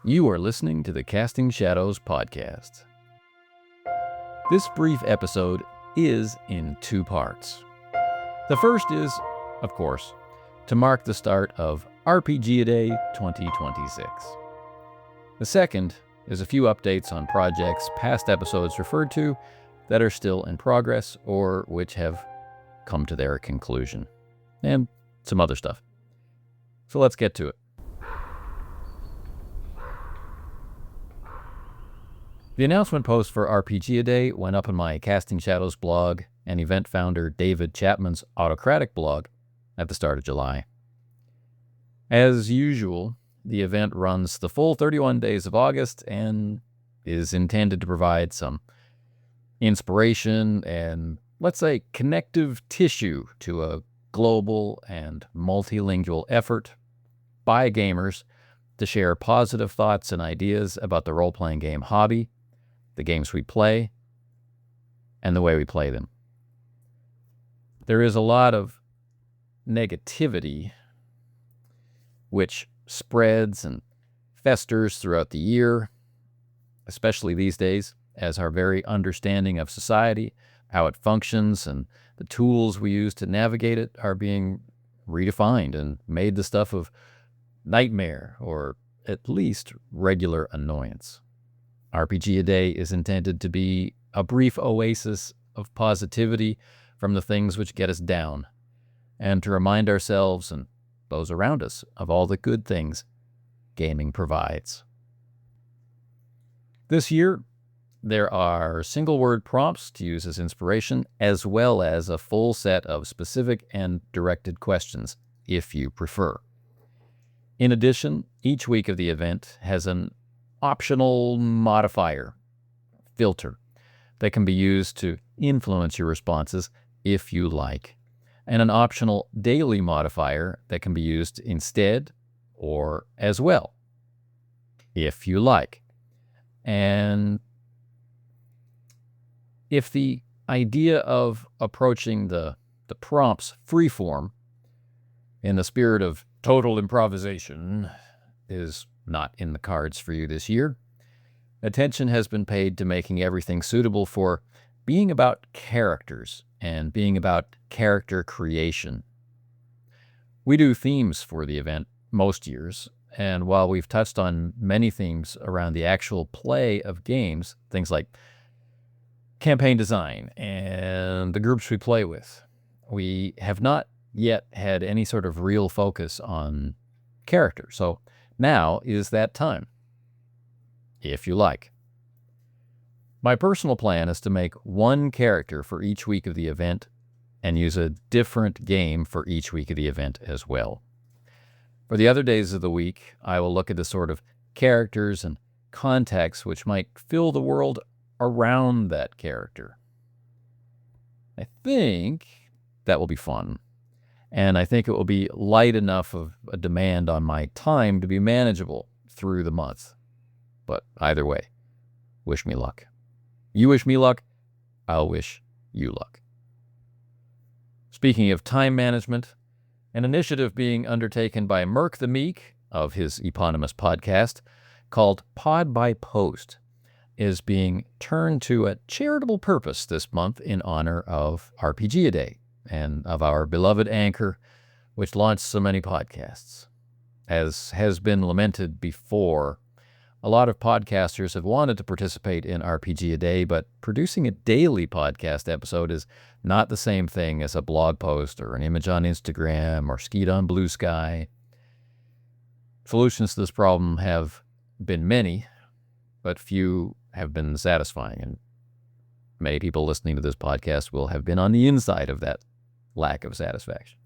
You are listening to the Casting Shadows podcast. This brief episode is in two parts. The first is, of course, to mark the start of RPG-A-Day 2026. The second is a few updates on projects past episodes referred to that are still in progress or which have come to their conclusion, and some other stuff. So let's get to it. The announcement post for RPG-A-Day went up on my Casting Shadows blog and event founder David Chapman's Autocratic blog at the start of July. As usual, the event runs the full 31 days of August and is intended to provide some inspiration and, let's say, connective tissue to a global and multilingual effort by gamers to share positive thoughts and ideas about the role-playing game hobby, the games we play, and the way we play them. There is a lot of negativity which spreads and festers throughout the year, especially these days, as our very understanding of society, how it functions, and the tools we use to navigate it are being redefined and made the stuff of nightmare or at least regular annoyance. RPG-A-Day is intended to be a brief oasis of positivity from the things which get us down, and to remind ourselves and those around us of all the good things gaming provides. This year, there are single-word prompts to use as inspiration, as well as a full set of specific and directed questions, if you prefer. In addition, each week of the event has an optional modifier, filter, that can be used to influence your responses if you like, and an optional daily modifier that can be used instead or as well, if you like. And if the idea of approaching the prompts freeform in the spirit of total improvisation is not in the cards for you this year, attention has been paid to making everything suitable for being about characters and being about character creation. We do themes for the event most years, and while we've touched on many themes around the actual play of games, things like campaign design and the groups we play with, we have not yet had any sort of real focus on character. So now is that time, if you like. My personal plan is to make one character for each week of the event and use a different game for each week of the event as well. For the other days of the week, I will look at the sort of characters and contexts which might fill the world around that character. I think that will be fun. And I think it will be light enough of a demand on my time to be manageable through the month. But either way, wish me luck. You wish me luck, I'll wish you luck. Speaking of time management, an initiative being undertaken by Merc the Meek of his eponymous podcast called Pod by Post is being turned to a charitable purpose this month in honor of RPG-A-Day and of our beloved Anchor, which launched so many podcasts. As has been lamented before, a lot of podcasters have wanted to participate in RPG-A-Day, but producing a daily podcast episode is not the same thing as a blog post or an image on Instagram or Skeet on Blue Sky. Solutions to this problem have been many, but few have been satisfying, and many people listening to this podcast will have been on the inside of that lack of satisfaction.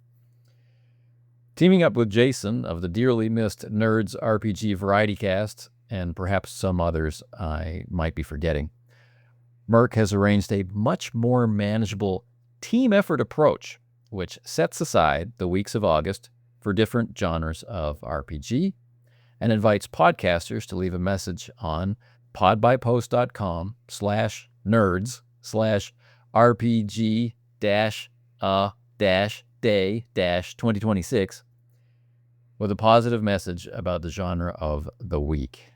Teaming up with Jason of the dearly missed Nerds RPG Variety Cast, and perhaps some others I might be forgetting, Merc has arranged a much more manageable team effort approach, which sets aside the weeks of August for different genres of RPG and invites podcasters to leave a message on podbypost.com/nerds/RPG-day-2026 with a positive message about the genre of the week.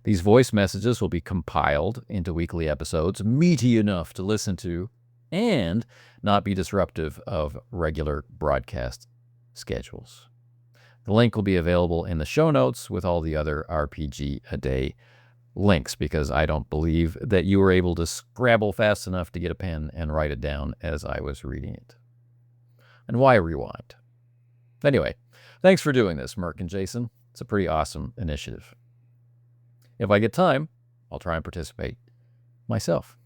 These voice messages will be compiled into weekly episodes, meaty enough to listen to, and not be disruptive of regular broadcast schedules. The link will be available in the show notes with all the other RPG A Day links, because I don't believe that you were able to scrabble fast enough to get a pen and write it down as I was reading it. And why rewind? Anyway, thanks for doing this, Merc and Jason. It's a pretty awesome initiative. If I get time, I'll try and participate myself.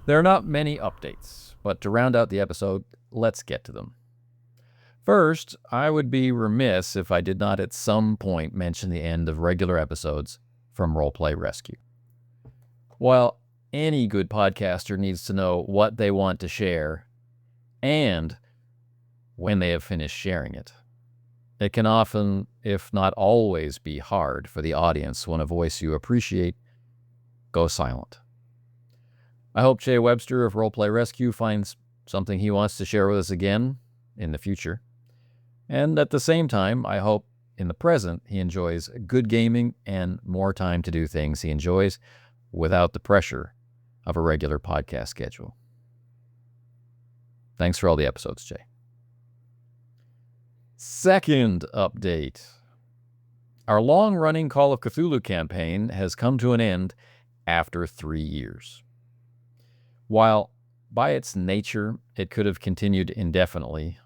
There are not many updates, but to round out the episode, let's get to them. First, I would be remiss if I did not at some point mention the end of regular episodes from Roleplay Rescue. While any good podcaster needs to know what they want to share and when they have finished sharing it, it can often, if not always, be hard for the audience when a voice you appreciate goes silent. I hope Jay Webster of Roleplay Rescue finds something he wants to share with us again in the future. And at the same time, I hope in the present he enjoys good gaming and more time to do things he enjoys without the pressure of a regular podcast schedule. Thanks for all the episodes, Jay. Second update. Our long-running Call of Cthulhu campaign has come to an end after 3 years. While by its nature it could have continued indefinitely,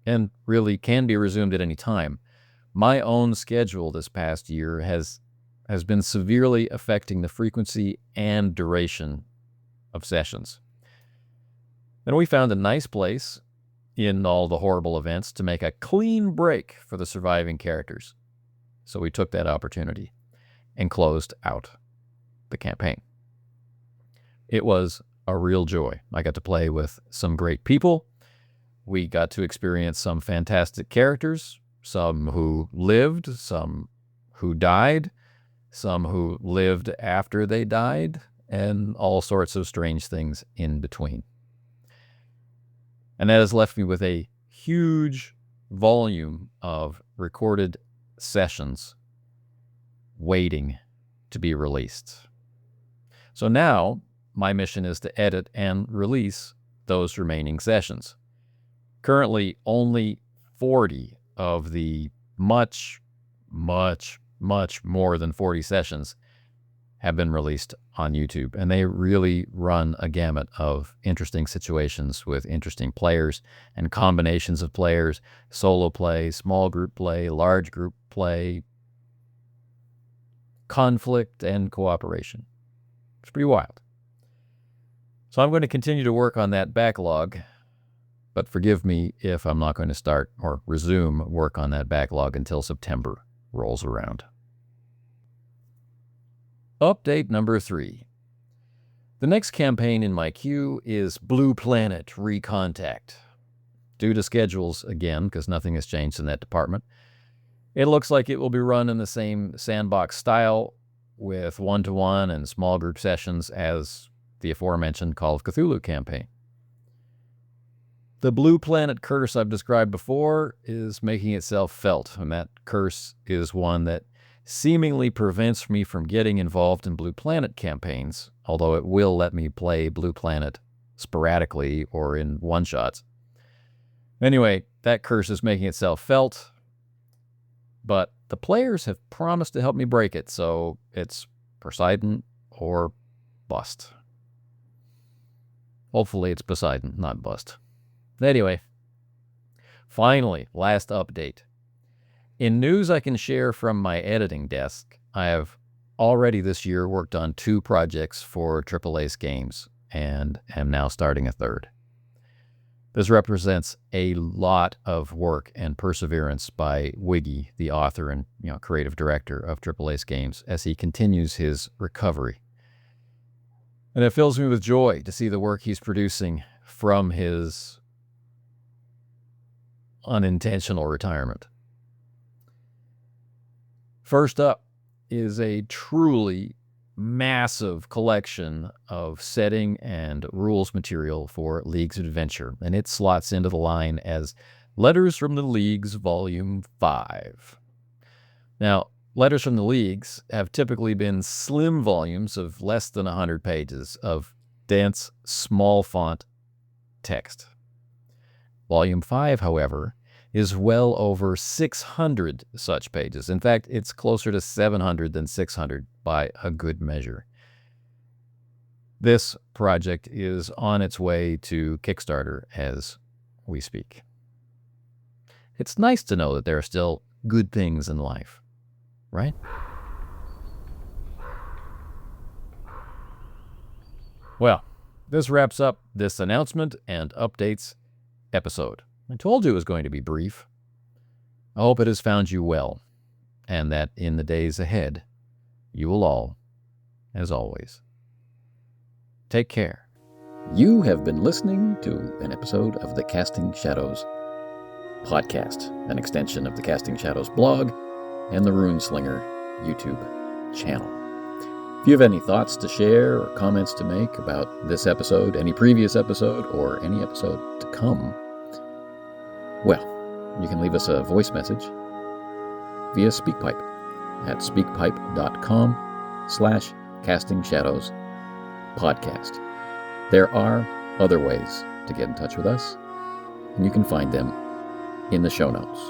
and really can be resumed at any time, my own schedule this past year has been severely affecting the frequency and duration of sessions. And we found a nice place in all the horrible events to make a clean break for the surviving characters. So we took that opportunity and closed out the campaign. It was a real joy. I got to play with some great people. We got to experience some fantastic characters, some who lived, some who died, some who lived after they died, and all sorts of strange things in between. And that has left me with a huge volume of recorded sessions waiting to be released. So now my mission is to edit and release those remaining sessions. Currently, only 40 of the much more than 40 sessions have been released on YouTube, and they really run a gamut of interesting situations with interesting players and combinations of players, solo play, small group play, large group play, conflict, and cooperation. It's pretty wild. So I'm going to continue to work on that backlog, but forgive me if I'm not going to start or resume work on that backlog until September rolls around. Update number 3. The next campaign in my queue is Blue Planet Recontact. Due to schedules, again, because nothing has changed in that department, it looks like it will be run in the same sandbox style with one-to-one and small group sessions as the aforementioned Call of Cthulhu campaign. The Blue Planet curse I've described before is making itself felt, and that curse is one that seemingly prevents me from getting involved in Blue Planet campaigns, although it will let me play Blue Planet sporadically or in one-shots. Anyway, that curse is making itself felt, but the players have promised to help me break it, so it's Poseidon or bust. Hopefully it's Poseidon, not bust. Anyway, finally, last update. In news I can share from my editing desk, I have already this year worked on 2 projects for Triple Ace Games and am now starting a third. This represents a lot of work and perseverance by Wiggy, the author and creative director of Triple Ace Games, as he continues his recovery. And it fills me with joy to see the work he's producing from his unintentional retirement. First up is a truly massive collection of setting and rules material for Leagues of Adventure, and it slots into the line as Letters from the Leagues Volume 5. Now, letters from the leagues have typically been slim volumes of less than 100 pages of dense, small font text. Volume 5, however, is well over 600 such pages. In fact, it's closer to 700 than 600 by a good measure. This project is on its way to Kickstarter as we speak. It's nice to know that there are still good things in life, right? Well, this wraps up this announcement and updates episode. I told you it was going to be brief. I hope it has found you well, and that in the days ahead, you will all, as always, take care. You have been listening to an episode of the Casting Shadows podcast, an extension of the Casting Shadows blog and the Runeslinger YouTube channel. If you have any thoughts to share or comments to make about this episode, any previous episode, or any episode to come, well, you can leave us a voice message via SpeakPipe at speakpipe.com/castingshadows-podcast. There are other ways to get in touch with us, and you can find them in the show notes.